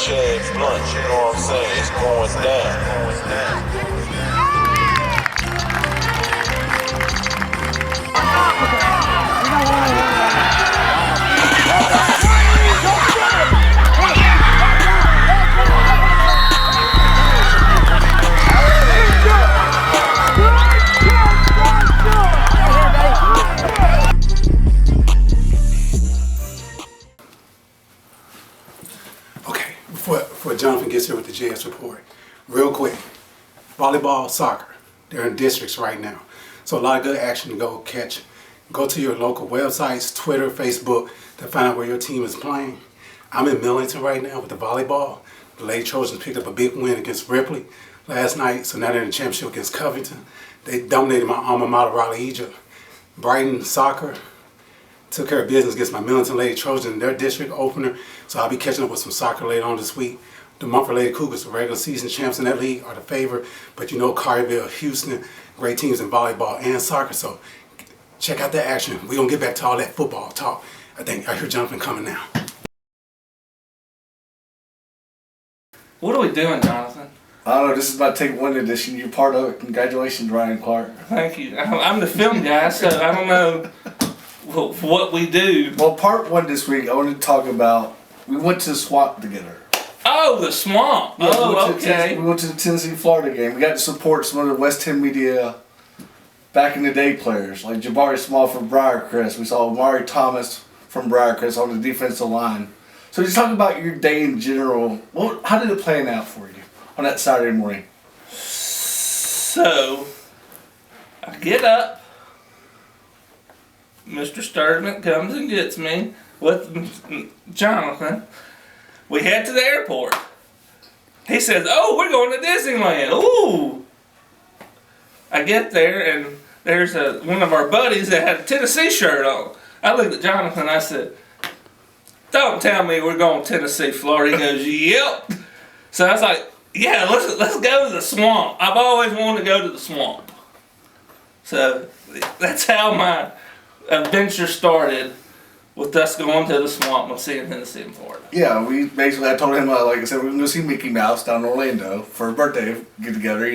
Shag blunt, you know what I'm saying? It's going down. Before Jonathan gets here with the JS report, real quick, Volleyball Soccer, they're in districts right now. So a lot of good action to go catch. Go to your local websites, Twitter, Facebook, to find out where your team is playing. I'm in Millington right now with the volleyball. The Lady Trojans picked up a big win against Ripley last night, so now they're in the championship against Covington. They dominated my alma mater, Raleigh, Egypt. Brighton Soccer took care of business against my Millington Lady Trojans in their district opener, so I'll be catching up with some soccer later on this week. The Memphis Lady Cougars, the regular season champs in that league, are the favorite, but you know Collierville, Houston, great teams in volleyball and soccer, so check out that action. We're going to get back to all that football talk. I hear Jonathan coming now. What are we doing, Jonathan? I don't know, this is my Take One edition. You're part of it. Congratulations, Ryan Clark. Thank you. I'm the film guy, so I don't know what we do. Well, part one this week, I wanted to talk about, we went to the swamp together. Oh, the swamp. Yeah, Okay. We went to the Tennessee-Florida game. We got to support some of the West 10 media back in the day players, like Jabari Small from Briarcrest. We saw Amari Thomas from Briarcrest on the defensive line. So just talk about your day in general. How did it plan out for you on that Saturday morning? So, I get up. Mr. Sturdivant comes and gets me with Jonathan. We head to the airport. He says, "Oh, we're going to Disneyland." Ooh! I get there and there's one of our buddies that had a Tennessee shirt on. I looked at Jonathan and I said, "Don't tell me we're going to Tennessee, Florida." He goes, "Yep." So I was like, "Yeah, let's go to the swamp. I've always wanted to go to the swamp." So that's how my adventure started, with us going to the swamp and seeing Tennessee and Florida. Yeah, I told him, like I said, we're going to go see Mickey Mouse down in Orlando for a birthday get together,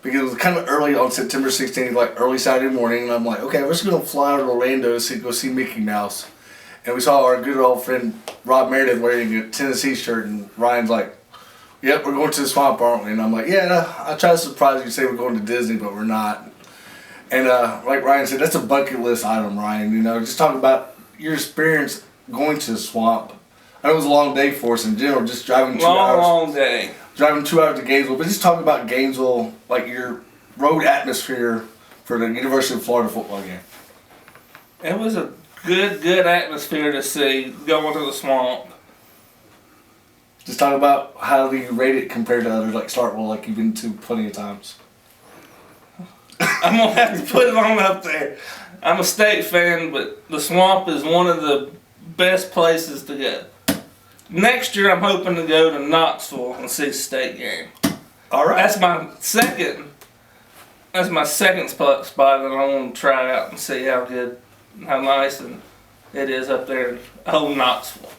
because it was kind of early on September 16th, like early Saturday morning, and I'm like, okay, we're just going to fly out to Orlando to go see Mickey Mouse. And we saw our good old friend Rob Meredith wearing a Tennessee shirt, and Ryan's like, "Yep, we're going to the swamp, aren't we?" And I'm like, "Yeah, I try to surprise you, say we're going to Disney, but we're not." And like Ryan said, that's a bucket list item, Ryan. Just talk about your experience going to the swamp. I know it was a long day for us in general, just driving 2 hours. Long day. Driving 2 hours to Gainesville, but just talk about Gainesville, like your road atmosphere for the University of Florida football game. It was a good atmosphere to see going to the swamp. Just talk about how do you rate it compared to others like Starkville, like you've been to plenty of times. I'm going to have to put it on up there. I'm a state fan, but the swamp is one of the best places to go. Next year, I'm hoping to go to Knoxville and see the state game. All right. That's my second spot that I want to try out and see how nice it is up there in old Knoxville.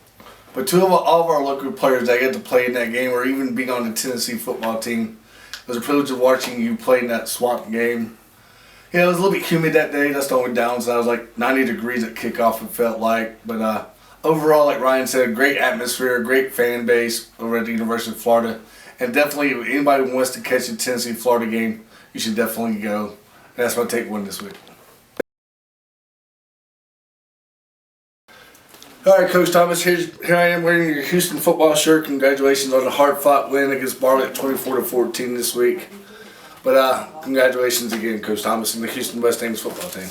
But all of our local players that get to play in that game or even being on the Tennessee football team, it was a privilege of watching you play in that swamp game. It was a little bit humid that day. That's the only downside. It was like 90 degrees at kickoff, it felt like. But overall, like Ryan said, great atmosphere, great fan base over at the University of Florida. And definitely, if anybody wants to catch a Tennessee-Florida game, you should definitely go. And that's my Take One this week. All right, Coach Thomas, here I am wearing your Houston football shirt. Congratulations on the hard-fought win against Bartlett 24-14 this week. But congratulations again, Coach Thomas, and the Houston West Ames football team.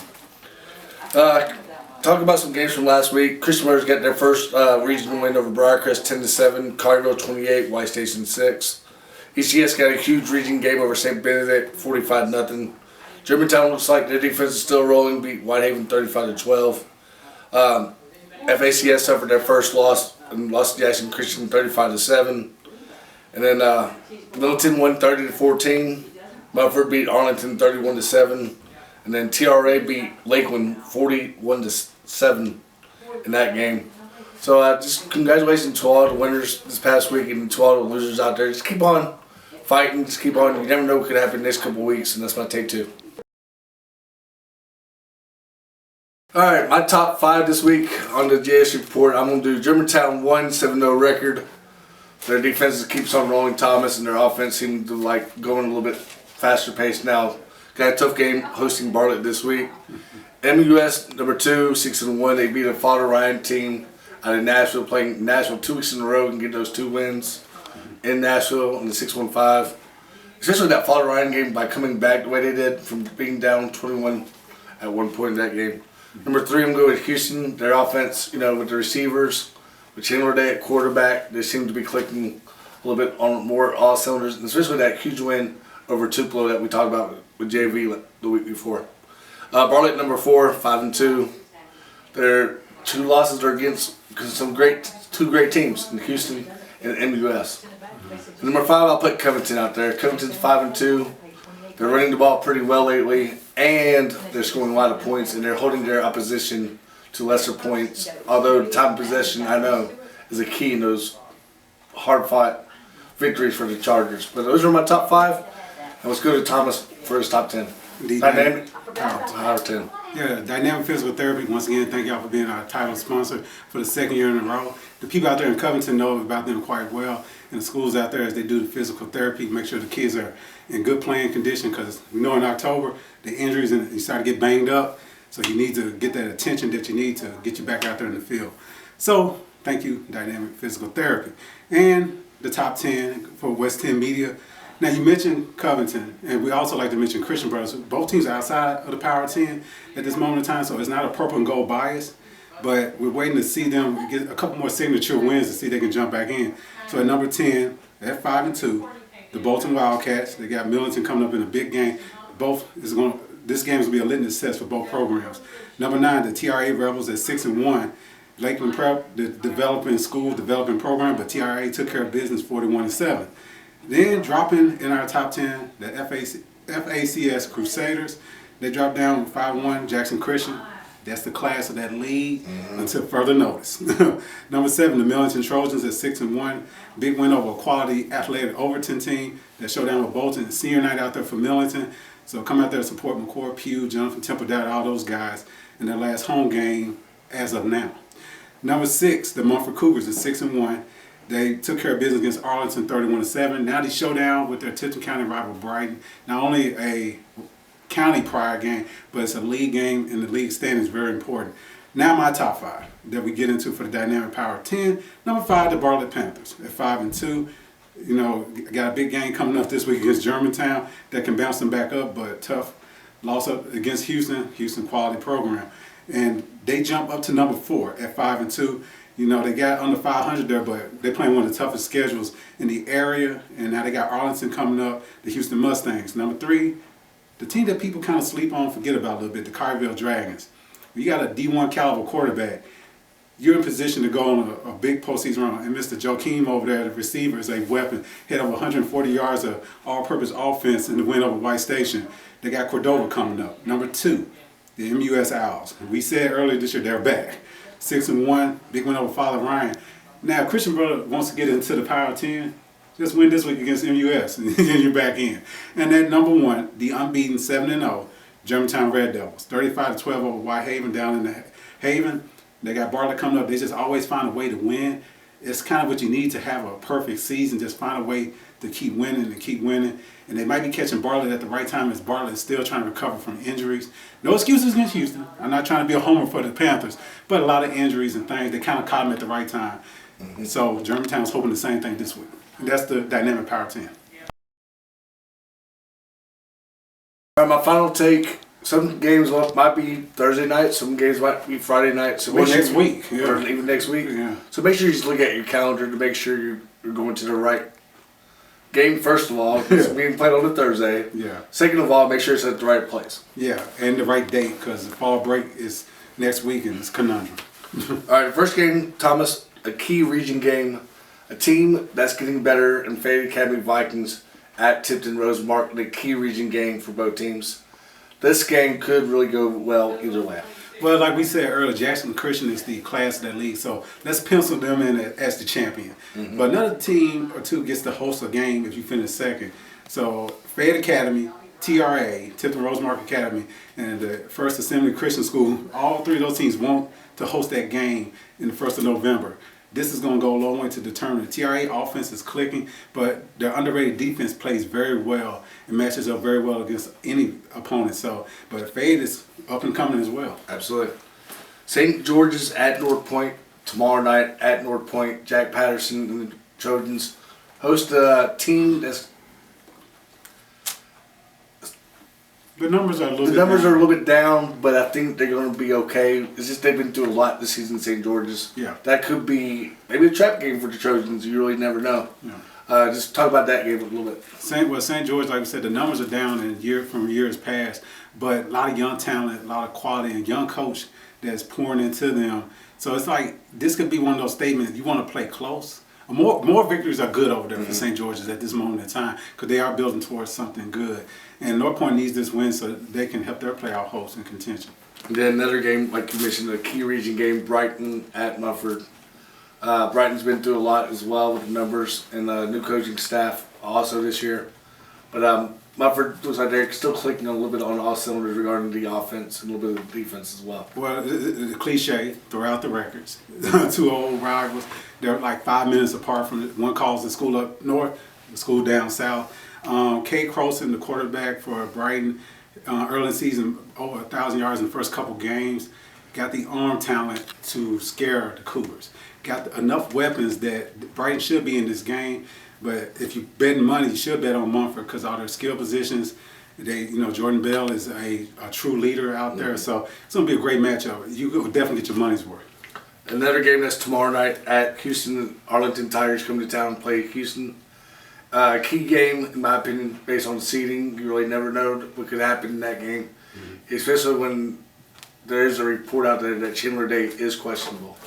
Talk about some games from last week. Christian Motors got their first regional win over Briarcrest 10-7, Collierville 28, White Station 6. ECS got a huge region game over St. Benedict 45-0. Germantown looks like their defense is still rolling, beat Whitehaven 35-12. FACS suffered their first loss and lost to Jackson Christian 35-7. And then Millington won 30-14. Memphis beat Arlington 31-7. And then TRA beat Lakeland 41-7 in that game. So just congratulations to all the winners this past week and to all the losers out there. Just keep on fighting. Just keep on. You never know what could happen next couple of weeks, and that's my take two. All right, my top 5 this week on the JS report. I'm going to do Germantown 1-7-0 record. Their defense just keeps on rolling, Thomas, and their offense seems to like going a little bit faster pace now. Got a tough game hosting Bartlett this week. MUS number 2, 6-1. They beat a Father Ryan team out of Nashville, playing Nashville 2 weeks in a row and get those 2 wins in Nashville in the 6-1-5. Especially that Father Ryan game by coming back the way they did from being down 21 at one point in that game. Number 3, I'm going with Houston. Their offense, with the receivers, with Chandler Day at quarterback, they seem to be clicking a little bit on more all cylinders, and especially that huge win over Tupelo that we talked about with JV the week before. Bartlett number 4, 5-2. Their 2 losses are against two great teams in Houston and MUS. And number 5, I'll put Covington out there. Covington's 5-2. They're running the ball pretty well lately, and they're scoring a lot of points, and they're holding their opposition to lesser points. Although the time of possession, I know, is a key in those hard-fought victories for the Chargers. But those are my top 5. And let's go to Thomas for his top 10. Dynamic. Top 10. Yeah, Dynamic Physical Therapy. Once again, thank y'all for being our title sponsor for the 2nd year in a row. The people out there in Covington know about them quite well. And the schools out there, as they do the physical therapy, make sure the kids are in good playing condition, because we know in October, the injuries and you start to get banged up. So you need to get that attention that you need to get you back out there in the field. So thank you, Dynamic Physical Therapy. And the top 10 for West 10 Media. Now, you mentioned Covington, and we also like to mention Christian Brothers. Both teams are outside of the Power 10 at this moment in time, so it's not a purple and gold bias, but we're waiting to see them get a couple more signature wins to see if they can jump back in. So at number 10, at 5-2, the Bolton Wildcats. They got Millington coming up in a big game. This game is going to be a litmus test for both programs. Number 9, the TRA Rebels at 6-1. Lakeland Prep, the developing program, but TRA took care of business 41-7. Then dropping in our top 10, the FACS Crusaders. They dropped down 5-1, Jackson Christian. That's the class of that league until further notice. Number 7, the Millington Trojans at 6-1. Big win over a quality athletic Overton team. That showdown with Bolton. Senior night out there for Millington. So come out there and support McCord, Pugh, Jonathan Temple, Dowd, all those guys in their last home game as of now. Number 6, the Mumford Cougars at 6-1. They took care of business against Arlington 31-7. Now they showdown with their Tipton County rival Brighton. Not only a county prior game, but it's a league game, and the league standing is very important. Now my top 5 that we get into for the Dynamic Power 10. Number 5, the Bartlett Panthers at 5-2. Got a big game coming up this week against Germantown that can bounce them back up, but tough loss up against Houston quality program. And they jump up to number 4 at 5-2. They got under 500 there, but they're playing one of the toughest schedules in the area. And now they got Arlington coming up, the Houston Mustangs. Number 3, the team that people kind of sleep on, forget about a little bit, the Collierville Dragons. You got a D1 caliber quarterback. You're in position to go on a big postseason run. And Mr. Joakim over there, the receiver, is a weapon. Hit over 140 yards of all-purpose offense in the win over White Station. They got Cordova coming up. Number 2, the MUS Owls. We said earlier this year they're back. 6-1, big win over Father Ryan. Now, if Christian Brother wants to get into the Power 10, just win this week against MUS, and then you're back in. And then number 1, the unbeaten 7-0 Germantown Red Devils. 35-12 over White Haven down in the Haven. They got Bartlett coming up. They just always find a way to win. It's kind of what you need to have a perfect season. Just find a way to keep winning and keep winning. And they might be catching Bartlett at the right time as Bartlett is still trying to recover from injuries. No excuses against Houston. I'm not trying to be a homer for the Panthers, but a lot of injuries and things, they kind of caught them at the right time. And so Germantown's hoping the same thing this week. And that's the Dynamic Power 10. All right, my final take. Some games might be Thursday night, some games might be Friday night. So next week. Yeah. Or even next week. Yeah. So make sure you just look at your calendar to make sure you're going to the right game, first of all. It's being played on a Thursday. Yeah. Second of all, make sure it's at the right place. Yeah, and the right date, because the fall break is next week and it's conundrum. All right, first game, Thomas, a key region game. A team that's getting better in Fayette Academy Vikings at Tipton Rosemark, the key region game for both teams. This game could really go well either way. Well, like we said earlier, Jackson Christian is the class of that league, so let's pencil them in as the champion. But another team or two gets to host a game if you finish second. So Fayette Academy, TRA, Tipton Rosemark Academy, and the First Assembly Christian School, all three of those teams want to host that game in the 1st of November. This is going to go a long way to determine. The TRA offense is clicking, but their underrated defense plays very well and matches up very well against any opponent. So, but Fayette is up and coming as well. Absolutely. St. George's at North Point tomorrow night at North Point. Jack Patterson and the Trojans host a team that's The numbers are a little the bit numbers down. are a little bit down, but I think they're going to be okay. It's just they've been through a lot this season, St. George's. Yeah. That could be maybe a trap game for the Trojans. You really never know. Yeah. Just talk about that game a little bit. St. George, like I said, the numbers are down from years past, but a lot of young talent, a lot of quality, and young coach that's pouring into them. So it's like this could be one of those statements. You want to play close. More victories are good over there for St. George's at this moment in time because they are building towards something good. And North Point needs this win so they can help their playoff hopes in contention. And then another game, like you mentioned, a key region game, Brighton at Mufford. Brighton's been through a lot as well with the numbers and the new coaching staff also this year. But Mufford looks like they're still clicking a little bit on all cylinders regarding the offense and a little bit of the defense as well. Well, the cliche throughout the records, two old rivals, they're like 5 minutes apart from it. One calls the school up north, the school down south. Kate Croson, the quarterback for Brighton, early in the season, over 1,000 yards in the first couple games, got the arm talent to scare the Cougars. Got enough weapons that Brighton should be in this game. But if you betting money, you should bet on Mumford because all their skill positions. Jordan Bell is a true leader out there, so it's gonna be a great matchup. You will definitely get your money's worth. Another game that's tomorrow night at Houston. Arlington Tigers come to town and play Houston. Key game, in my opinion, based on seeding. You really never know what could happen in that game, especially when there is a report out there that Chandler Day is questionable.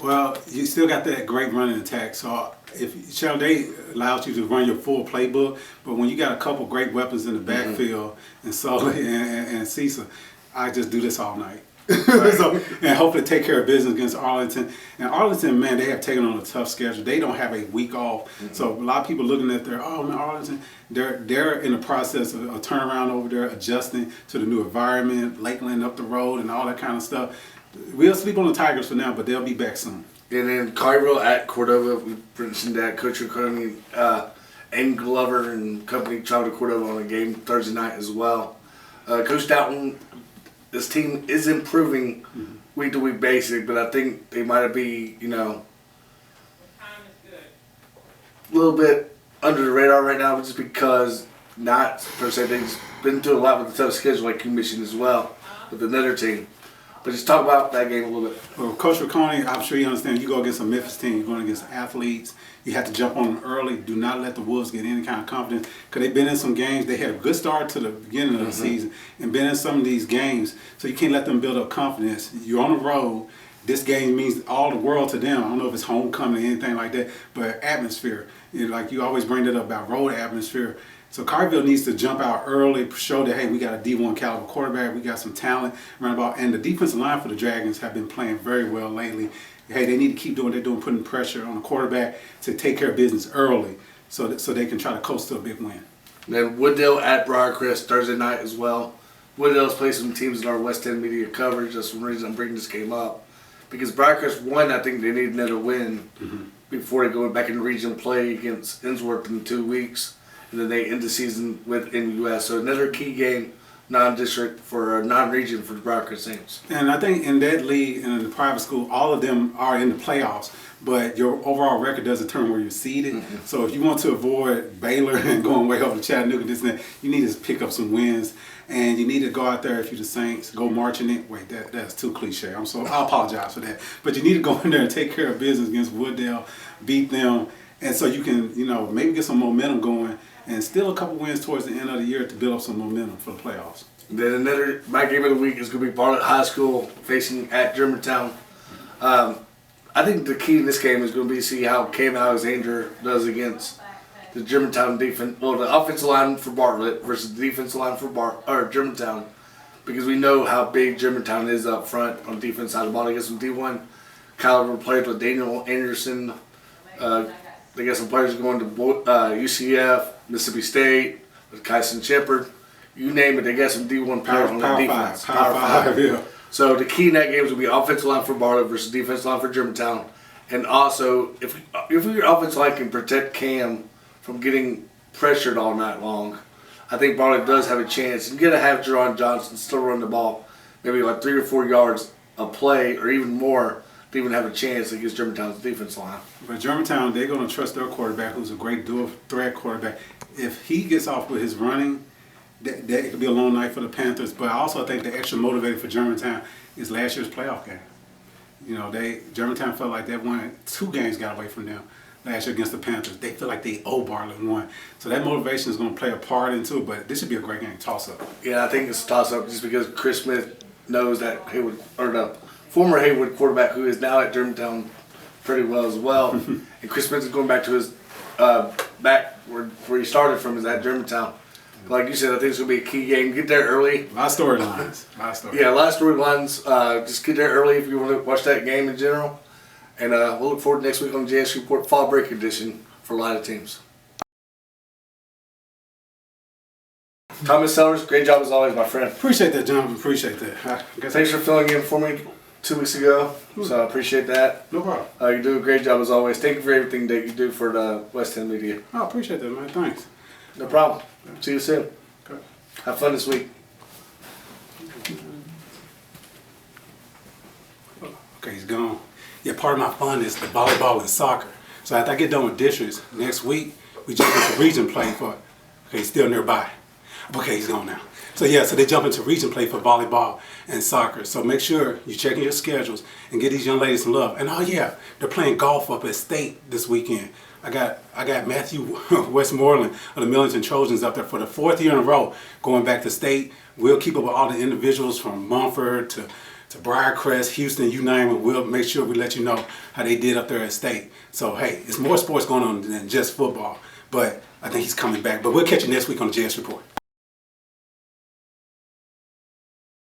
Well, you still got that great running attack. So if Shelby allows you to run your full playbook, but when you got a couple great weapons in the backfield and Sully and Cecil, I just do this all night. And hopefully take care of business against Arlington. And Arlington, man, they have taken on a tough schedule. They don't have a week off. So a lot of people looking at Arlington, they're in the process of a turnaround over there, adjusting to the new environment, Lakeland up the road and all that kind of stuff. We'll sleep on the Tigers for now, but they'll be back soon. And then Collierville at Cordova, we mentioned that Coach O'Connor and Glover and company traveled to Cordova on a game Thursday night as well. Coach Doughton, this team is improving week to week basis, but I think they might be, a little bit under the radar right now just because not per se they've been through a lot with the tough schedule like you mentioned as well with another team. But just talk about that game a little bit. Well, Coach Riccone, I'm sure you understand, you go against a Memphis team, you're going against athletes, you have to jump on them early. Do not let the Wolves get any kind of confidence because they've been in some games. They had a good start to the beginning of the season and been in some of these games, so you can't let them build up confidence. You're on the road. This game means all the world to them. I don't know if it's homecoming or anything like that, but atmosphere. Like you always bring it up about road atmosphere. So Collierville needs to jump out early, show that, hey, we got a D1 caliber quarterback, we got some talent, roundabout, and the defensive line for the Dragons have been playing very well lately. Hey, they need to keep doing what they're doing, putting pressure on the quarterback to take care of business early so they can try to coast to a big win. And then Wooddale at Briarcrest Thursday night as well. Wooddale's played some teams in our West End media coverage. That's one reason I'm bringing this game up. Because Briarcrest won, I think they need another win before they go back in regional play against Innsworth in 2 weeks. And then they end the season with NUS. So another key game, non-district for non-region for the Briarcrest Saints. And I think in that league and in the private school, all of them are in the playoffs, but your overall record does determine where you're seated. So if you want to avoid Baylor and going way over to Chattanooga, this and that, you need to pick up some wins. And you need to go out there, if you're the Saints, go marching in. Wait, that's too cliche. I apologize for that. But you need to go in there and take care of business against Wooddale, beat them, and so you can, maybe get some momentum going and still a couple wins towards the end of the year to build up some momentum for the playoffs. Then my game of the week is going to be Bartlett High School facing at Germantown. I think the key in this game is going to be to see how Cam Alexander does against the Germantown defense. Well, the offensive line for Bartlett versus the defensive line for Germantown. because we know how big Germantown is up front on the defense side of the ball. They get some D1 caliber players with Daniel Anderson. They got some players going to UCF, Mississippi State, with Kyson Shepard. You name it, they got some D1 players on the defense. Power five, yeah. So the key in that game is going to be offensive line for Bartlett versus defensive line for Germantown. And also, if your offensive line can protect Cam from getting pressured all night long, I think Bartlett does have a chance. You got to have Jerron Johnson still run the ball, maybe like 3 or 4 yards a play or even more to even have a chance against Germantown's defense line. But Germantown, they're going to trust their quarterback, who's a great dual threat quarterback. If he gets off with his running, that could be a long night for the Panthers. But I also think the extra motivator for Germantown is last year's playoff game. You know, Germantown felt like they won 2 games, got away from them last year against the Panthers. They feel like they owe Bartlett one. So that motivation is going to play a part into it, but this should be a great game, toss-up. Yeah, I think it's a toss-up just because Chris Smith knows that Haywood, or the former Haywood quarterback who is now at Germantown pretty well as well. And Chris Smith is going back to his back where he started from, is at Germantown. Like you said, I think it's going to be a key game. Get there early. A lot of storylines. Yeah, a lot of storylines. Just get there early if you want to watch that game in general. And we'll look forward to next week on the JS Report Fall Break Edition for a lot of teams. Thomas Sellers, great job as always, my friend. Appreciate that, Jonathan. Appreciate that. Thanks for filling in for me 2 weeks ago. So I appreciate that. No problem. You do a great job as always. Thank you for everything that you do for the West End Media. I appreciate that, man. Thanks. No problem. See you soon. Okay. Have fun this week. Okay, he's gone. Yeah, part of my fun is the volleyball and soccer. So after I get done with districts, next week, we jump into region play for, okay, he's still nearby. Okay, he's gone now. So yeah, so they jump into region play for volleyball and soccer. So make sure you're checking your schedules and get these young ladies some love. And oh yeah, they're playing golf up at State this weekend. I got Matthew Westmoreland of the Millington Trojans up there for the 4th year in a row going back to State. We'll keep up with all the individuals from Mumford to Briarcrest, Houston, you name it. We'll make sure we let you know how they did up there at State. So hey, it's more sports going on than just football. But I think he's coming back. But we'll catch you next week on the JS Report.